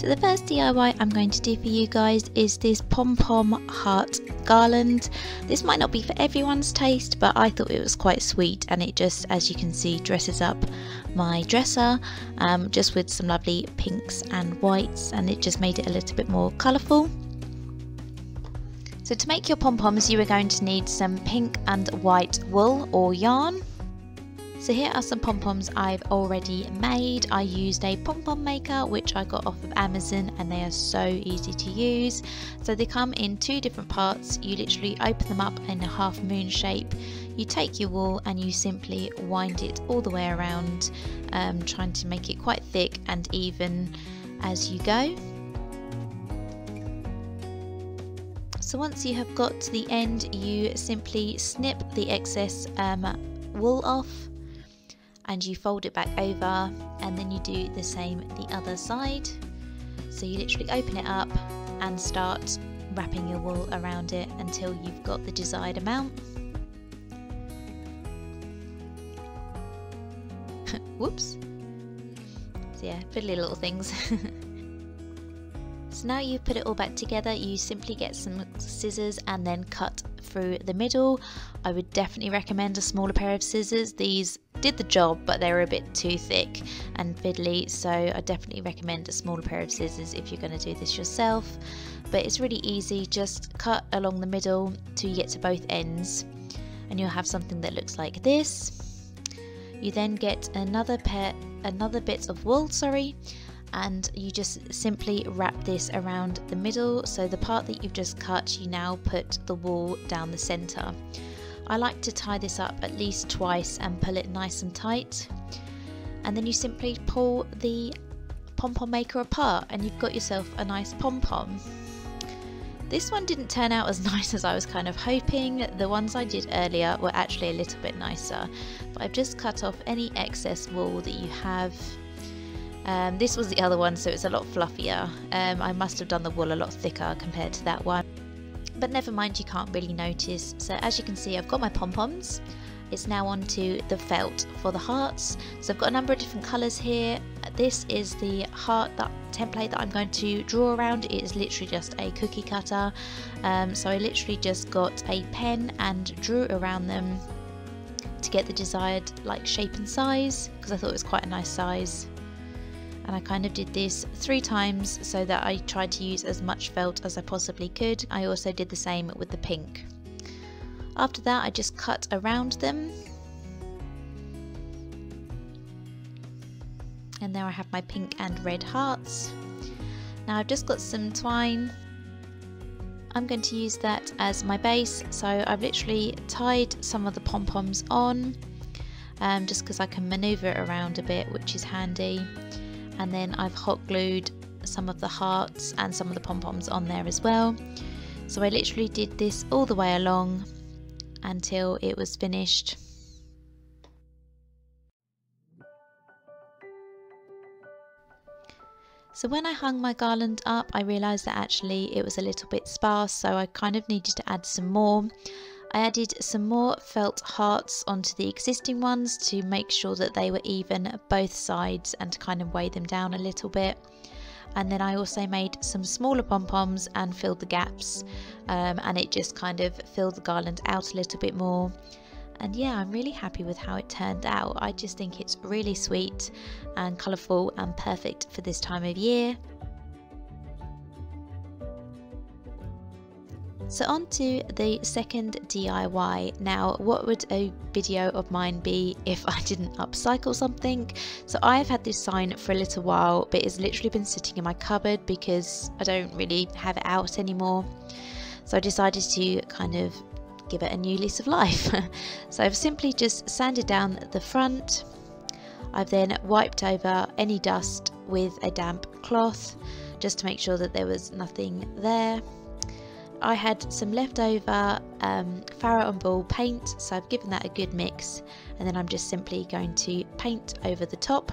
So the first DIY I'm going to do for you guys is this Pom Pom Heart Garland. This might not be for everyone's taste, but I thought it was quite sweet, and it just, as you can see, dresses up my dresser just with some lovely pinks and whites, and it just made it a little bit more colourful. So to make your pom-poms, you are going to need some pink and white wool or yarn. So here are some pom-poms I've already made. I used a pom-pom maker which I got off of Amazon, and they are so easy to use. So they come in two different parts. You literally open them up in a half moon shape. You take your wool and you simply wind it all the way around, trying to make it quite thick and even as you go. So once you have got to the end, you simply snip the excess wool off, and you fold it back over, and then you do the same the other side. So you literally open it up and start wrapping your wool around it until you've got the desired amount. Whoops. So yeah, fiddly little things. So now you've put it all back together, you simply get some scissors and then cut through the middle. I would definitely recommend a smaller pair of scissors. These did the job, but they were a bit too thick and fiddly, so I definitely recommend a smaller pair of scissors if you're going to do this yourself. But it's really easy, just cut along the middle till you get to both ends, and you'll have something that looks like this. You then get another bit of wool, and you just simply wrap this around the middle. So the part that you've just cut, you now put the wool down the center. I like to tie this up at least twice and pull it nice and tight, and then you simply pull the pom-pom maker apart and you've got yourself a nice pom-pom. This one didn't turn out as nice as I was kind of hoping. The ones I did earlier were actually a little bit nicer, but I've just cut off any excess wool that you have. This was the other one, so it's a lot fluffier. I must have done the wool a lot thicker compared to that one, but never mind, you can't really notice. So as you can see, I've got my pom-poms. It's now on to the felt for the hearts. So I've got a number of different colours here. This is the heart template that I'm going to draw around. It is literally just a cookie cutter. So I literally just got a pen and drew around them to get the desired shape and size, because I thought it was quite a nice size. And I kind of did this 3 times so that I tried to use as much felt as I possibly could. I also did the same with the pink. After that, I just cut around them, and there I have my pink and red hearts. Now I've just got some twine. I'm going to use that as my base, so I've literally tied some of the pom-poms on, just because I can maneuver it around a bit, which is handy. And then I've hot glued some of the hearts and some of the pom-poms on there as well. So I literally did this all the way along until it was finished. So when I hung my garland up, I realised that actually it was a little bit sparse, so I kind of needed to add some more. I added some more felt hearts onto the existing ones to make sure that they were even both sides and to kind of weigh them down a little bit. And then I also made some smaller pom-poms and filled the gaps, and it just kind of filled the garland out a little bit more. And yeah, I'm really happy with how it turned out. I just think it's really sweet and colourful and perfect for this time of year. So on to the second DIY. Now, what would a video of mine be if I didn't upcycle something? So I've had this sign for a little while, but it's literally been sitting in my cupboard because I don't really have it out anymore. So I decided to kind of give it a new lease of life. So I've simply just sanded down the front. I've then wiped over any dust with a damp cloth just to make sure that there was nothing there. I had some leftover Farrow and Ball paint, so I've given that a good mix, and then I'm just simply going to paint over the top.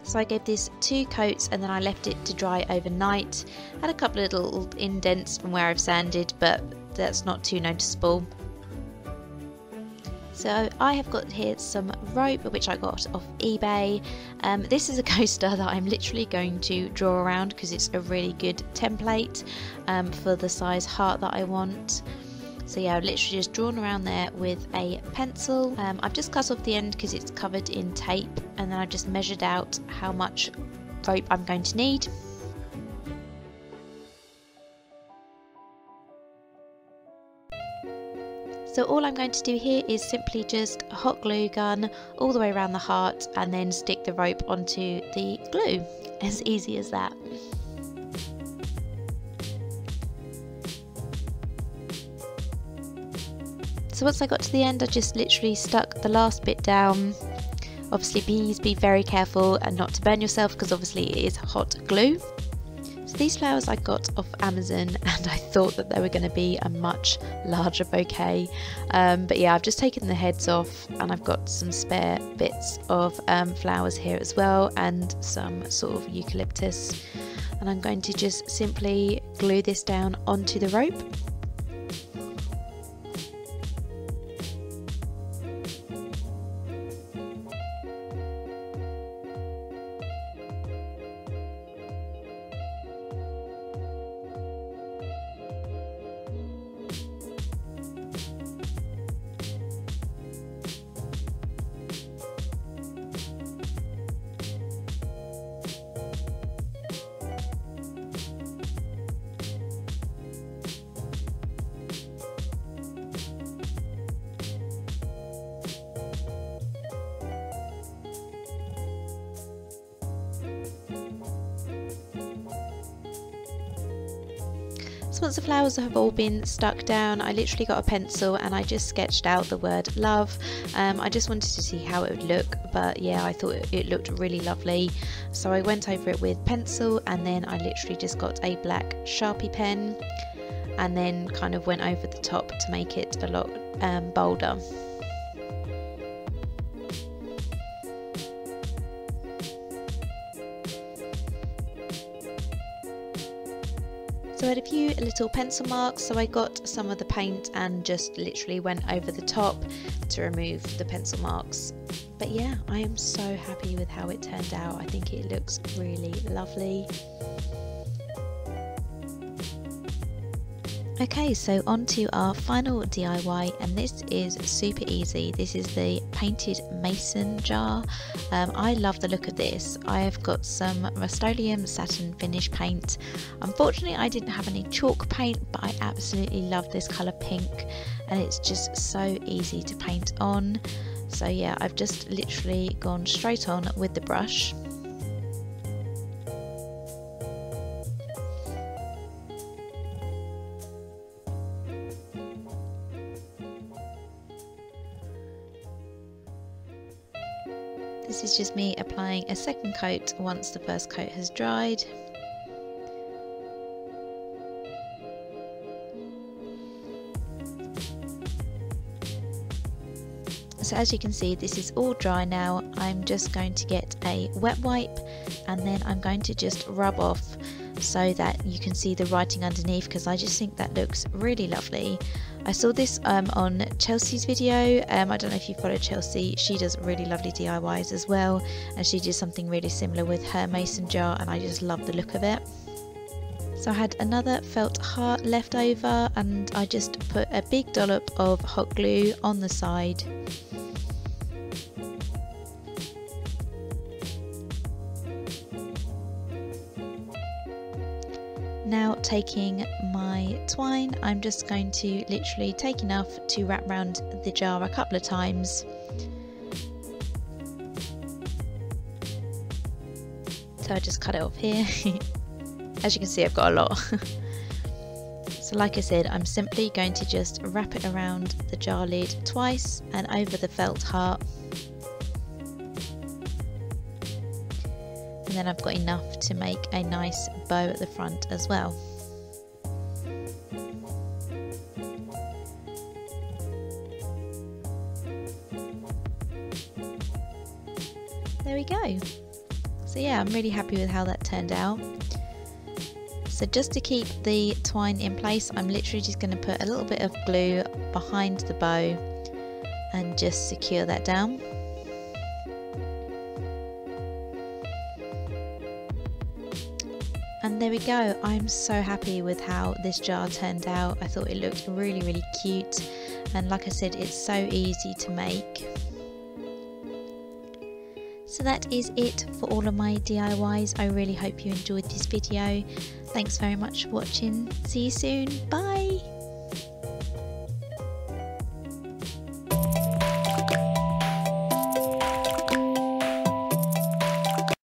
So I gave this 2 coats and then I left it to dry overnight. Had a couple of little indents from where I've sanded, but that's not too noticeable. So I have got here some rope which I got off eBay. This is a coaster that I'm literally going to draw around because it's a really good template for the size heart that I want. So yeah, I've literally just drawn around there with a pencil. I've just cut off the end because it's covered in tape, and then I just measured out how much rope I'm going to need. So all I'm going to do here is simply just a hot glue gun all the way around the heart and then stick the rope onto the glue. As easy as that. So once I got to the end, I just literally stuck the last bit down. Obviously please be very careful and not to burn yourself because obviously it is hot glue. So these flowers I got off Amazon and I thought that they were going to be a much larger bouquet. But yeah, I've just taken the heads off and I've got some spare bits of flowers here as well and some sort of eucalyptus. And I'm going to just simply glue this down onto the rope. So once the flowers have all been stuck down, I literally got a pencil and I just sketched out the word love. I just wanted to see how it would look, but yeah, I thought it looked really lovely. So I went over it with pencil and then I literally just got a black Sharpie pen and then kind of went over the top to make it a lot bolder. So I had a few little pencil marks, so I got some of the paint and just literally went over the top to remove the pencil marks. But yeah, I am so happy with how it turned out. I think it looks really lovely. Okay, so on to our final DIY, and this is super easy. This is the painted mason jar. I love the look of this. I have got some Rust-Oleum satin finish paint. Unfortunately, I didn't have any chalk paint, but I absolutely love this colour pink, and it's just so easy to paint on. So yeah, I've just literally gone straight on with the brush. This is just me applying a second coat once the first coat has dried. So as you can see, this is all dry now. I'm just going to get a wet wipe and then I'm going to just rub off so that you can see the writing underneath, because I just think that looks really lovely. I saw this on Chelsea's video. I don't know if you follow Chelsea. She does really lovely DIYs as well, and she did something really similar with her mason jar, and I just love the look of it. So I had another felt heart left over and I just put a big dollop of hot glue on the side. Now taking my twine, I'm just going to literally take enough to wrap around the jar a couple of times. So I just cut it off here. As you can see, I've got a lot. So like I said, I'm simply going to just wrap it around the jar lid twice and over the felt heart. And then I've got enough to make a nice bow at the front as well. There we go. So yeah, I'm really happy with how that turned out. So just to keep the twine in place, I'm literally just going to put a little bit of glue behind the bow and just secure that down. And there we go. I'm so happy with how this jar turned out. I thought it looked really cute, and like I said, it's so easy to make. So that is it for all of my DIYs. I really hope you enjoyed this video. Thanks very much for watching. See you soon. Bye.